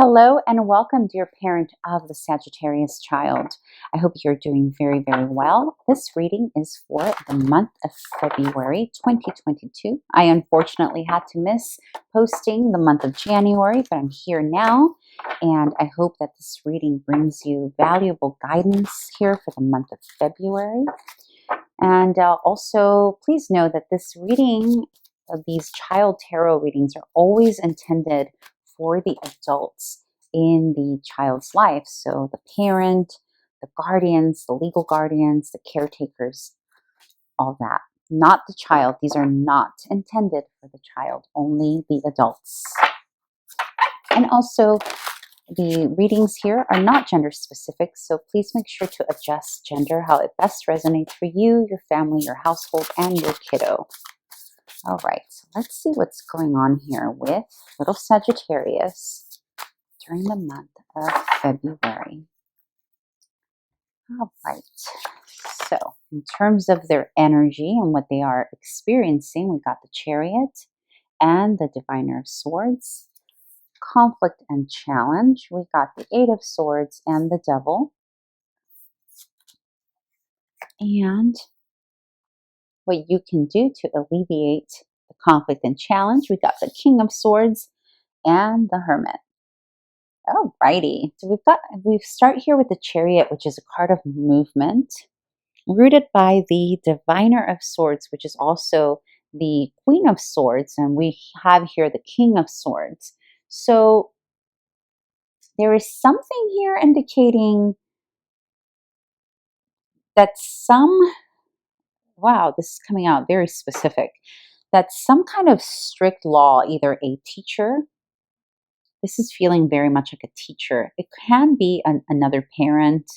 Hello and welcome, dear parent of the Sagittarius child. I hope you're doing very, very well. This reading is for the month of February 2022. I unfortunately had to miss posting the month of January, but I'm here now, and I hope that this reading brings you valuable guidance here for the month of February. And also, please know that this reading, these child tarot readings, are always intended for the adults in the child's life. So the parent, the guardians, the legal guardians, the caretakers, all that. Not the child. These are not intended for the child, only the adults. And also, the readings here are not gender specific, so please make sure to adjust gender how it best resonates for you, your family, your household, and your kiddo. All right, so let's see what's going on here with little Sagittarius during the month of February. All right, so in terms of their energy and what they are experiencing, we got the Chariot and the Diviner of Swords. Conflict and challenge, we got the Eight of Swords and the Devil. And what you can do to alleviate the conflict and challenge, we got the King of Swords and the Hermit. Alrighty, so we start here with the Chariot, which is a card of movement, rooted by the Diviner of Swords, which is also the Queen of Swords, and we have here the King of Swords. So there is something here indicating that wow, this is coming out very specific, that some kind of strict law, either a teacher, this is feeling very much like a teacher. It can be another parent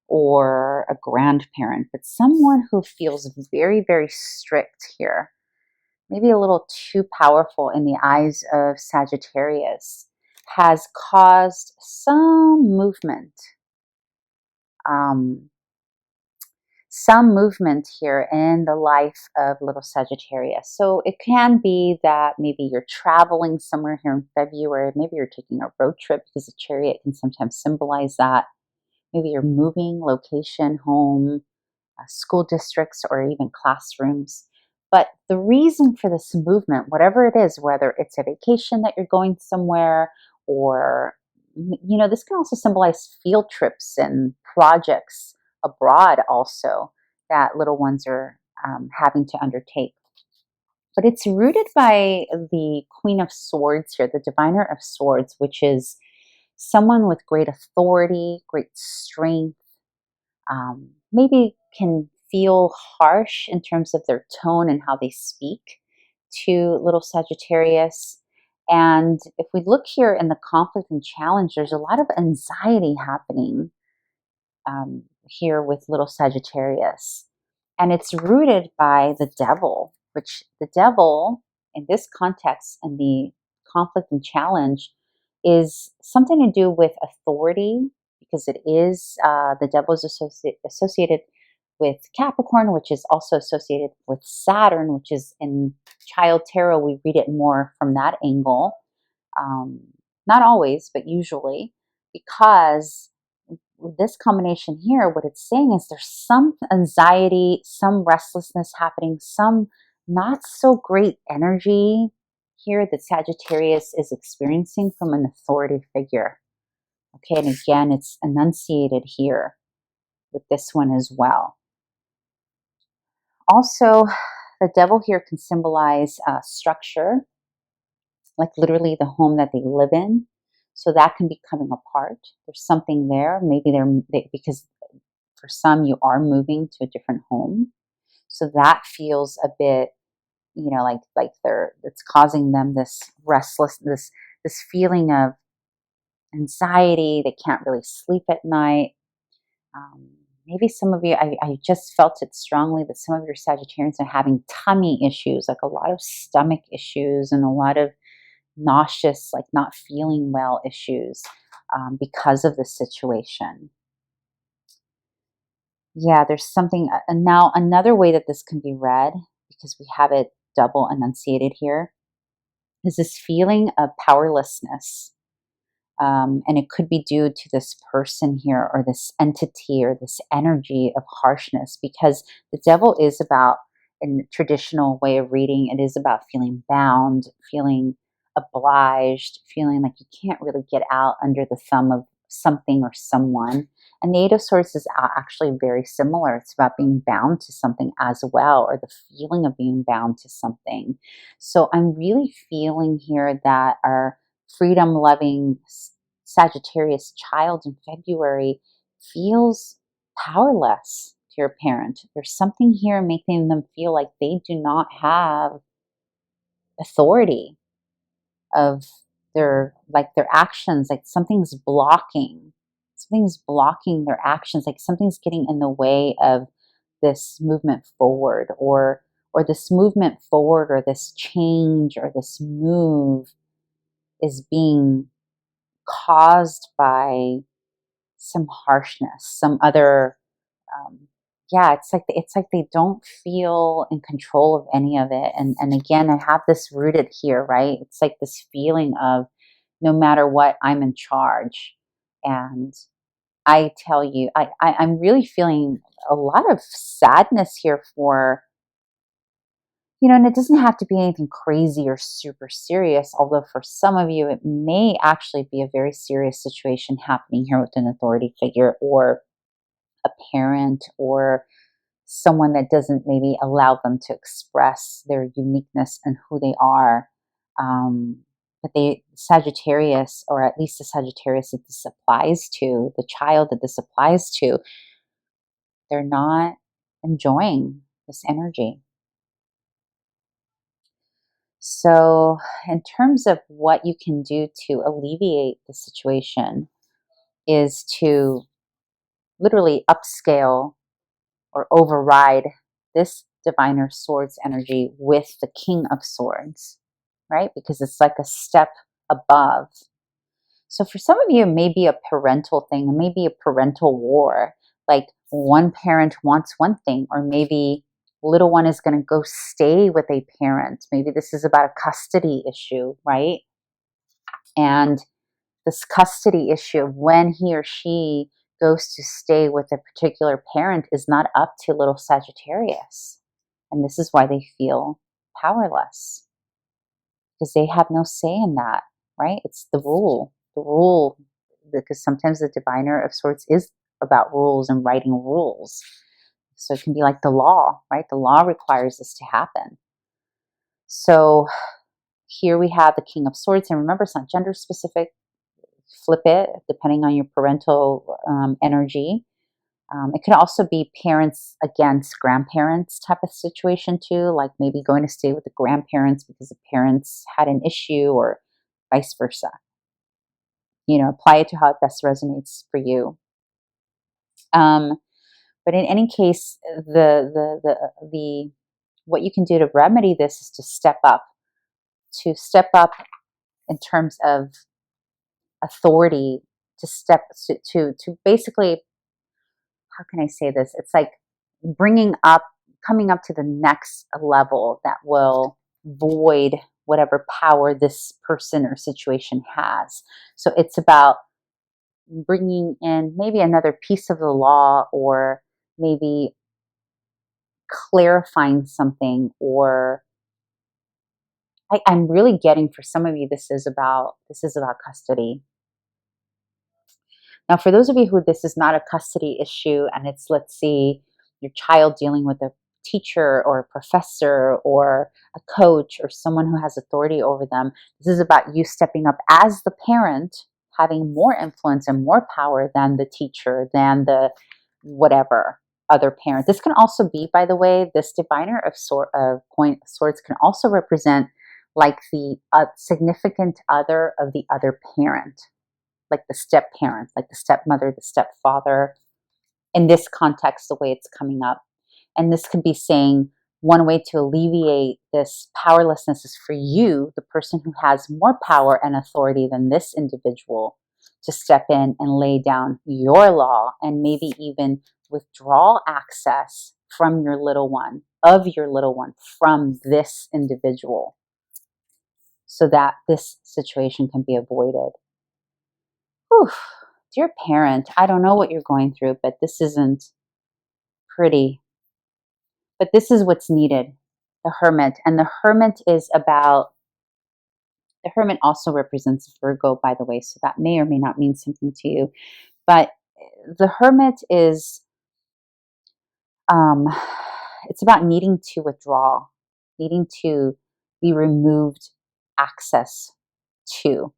or a grandparent, but someone who feels very, very strict here, maybe a little too powerful in the eyes of Sagittarius, has caused some movement. Some movement here in the life of little Sagittarius. So it can be that maybe you're traveling somewhere here in February. Maybe you're taking a road trip, because a chariot can sometimes symbolize that. Maybe you're moving location, home, school districts, or even classrooms. But the reason for this movement, whatever it is, whether it's a vacation that you're going somewhere, or, this can also symbolize field trips and projects abroad also that little ones are having to undertake. But it's rooted by the Queen of Swords here, the Diviner of Swords, which is someone with great authority, great strength, maybe can feel harsh in terms of their tone and how they speak to little Sagittarius. And if we look here in the conflict and challenge, there's a lot of anxiety happening here with little Sagittarius. And it's rooted by the devil, which the devil in this context and the conflict and challenge is something to do with authority, because it is, the devil is associated with Capricorn, which is also associated with Saturn, which is in child tarot, we read it more from that angle. Not always, but usually, because this combination here, what it's saying is there's some anxiety, some restlessness happening, some not so great energy here that Sagittarius is experiencing from an authority figure. Okay, and again, it's enunciated here with this one as well. Also, the devil here can symbolize structure, like literally the home that they live in. So that can be coming apart. There's something there. Maybe because for some you are moving to a different home. So that feels a bit, like it's causing them this restlessness, this feeling of anxiety. They can't really sleep at night. Maybe some of you, I just felt it strongly that some of your Sagittarians are having tummy issues, like a lot of stomach issues and a lot of nauseous, like not feeling well issues because of the situation. Yeah, there's something. And now another way that this can be read, because we have it double enunciated here, is this feeling of powerlessness. And it could be due to this person here or this entity or this energy of harshness, because the devil is about, in the traditional way of reading, it is about feeling bound, feeling obliged, feeling like you can't really get out under the thumb of something or someone. And the Eight of Swords is actually very similar. It's about being bound to something as well, or the feeling of being bound to something. So I'm really feeling here that our freedom loving Sagittarius child in February feels powerless to your parent. There's something here making them feel like they do not have authority of their actions, like something's blocking their actions, like something's getting in the way of this movement forward, or this movement forward, or this change, or this move is being caused by some harshness, some other, um, yeah, it's like they don't feel in control of any of it. And again, I have this rooted here, right? It's like this feeling of, no matter what, I'm in charge. And I tell you, I'm really feeling a lot of sadness here for, and it doesn't have to be anything crazy or super serious, although for some of you, it may actually be a very serious situation happening here with an authority figure, or a parent, or someone that doesn't maybe allow them to express their uniqueness and who they are. But Sagittarius, or at least the Sagittarius that this applies to, the child that this applies to, they're not enjoying this energy. So, in terms of what you can do to alleviate the situation, is to literally upscale or override this diviner swords energy with the King of Swords, right? Because it's like a step above. So for some of you, it may be a parental thing. It may be a parental war. Like one parent wants one thing, or maybe little one is going to go stay with a parent. Maybe this is about a custody issue, right? And this custody issue of when he or she goes to stay with a particular parent is not up to little Sagittarius. And this is why they feel powerless, because they have no say in that, right? It's the rule. The rule, because sometimes the diviner of swords is about rules and writing rules. So it can be like the law, right? The law requires this to happen. So here we have the King of Swords. And remember, it's not gender specific. Flip it depending on your parental energy. It can also be parents against grandparents type of situation too, like maybe going to stay with the grandparents because the parents had an issue, or vice versa. Apply it to how it best resonates for you. But in any case, the what you can do to remedy this is to step up in terms of authority, to basically, how can I say this? It's like coming up to the next level that will void whatever power this person or situation has. So it's about bringing in maybe another piece of the law, or maybe clarifying something, or I'm really getting, for some of you, this is about custody. Now, for those of you who this is not a custody issue, and it's, let's see, your child dealing with a teacher or a professor or a coach or someone who has authority over them, this is about you stepping up as the parent, having more influence and more power than the teacher, than the whatever other parent. This can also be, by the way, this diviner of swords can also represent like the significant other of the other parent, like the step parent, like the stepmother, the stepfather. In this context, the way it's coming up. And this could be saying, one way to alleviate this powerlessness is for you, the person who has more power and authority than this individual, to step in and lay down your law, and maybe even withdraw access from your little one, from this individual, so that this situation can be avoided. Whew. Dear parent, I don't know what you're going through, but this isn't pretty. But this is what's needed. The Hermit. And the Hermit is about, the Hermit also represents Virgo, by the way, so that may or may not mean something to you. But the Hermit is, um, it's about needing to withdraw, needing to be removed access to.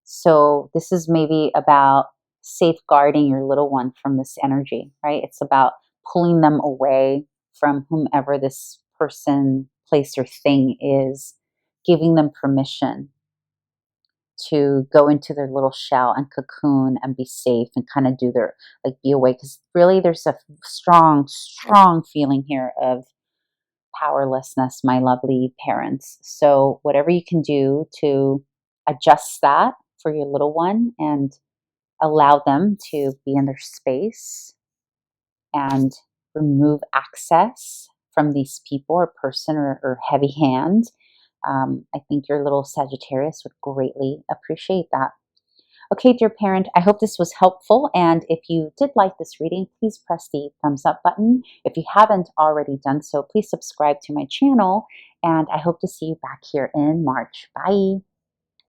So this is maybe about safeguarding your little one from this energy, right? It's about pulling them away from whomever this person, place, or thing is, giving them permission to go into their little shell and cocoon and be safe and kind of do their, like, be away. Because really there's a strong, strong feeling here of powerlessness, my lovely parents. So whatever you can do to adjust that for your little one and allow them to be in their space and remove access from these people or person or heavy hand. I think your little Sagittarius would greatly appreciate that. Okay, dear parent, I hope this was helpful. And if you did like this reading, please press the thumbs up button. If you haven't already done so, please subscribe to my channel. And I hope to see you back here in March. Bye.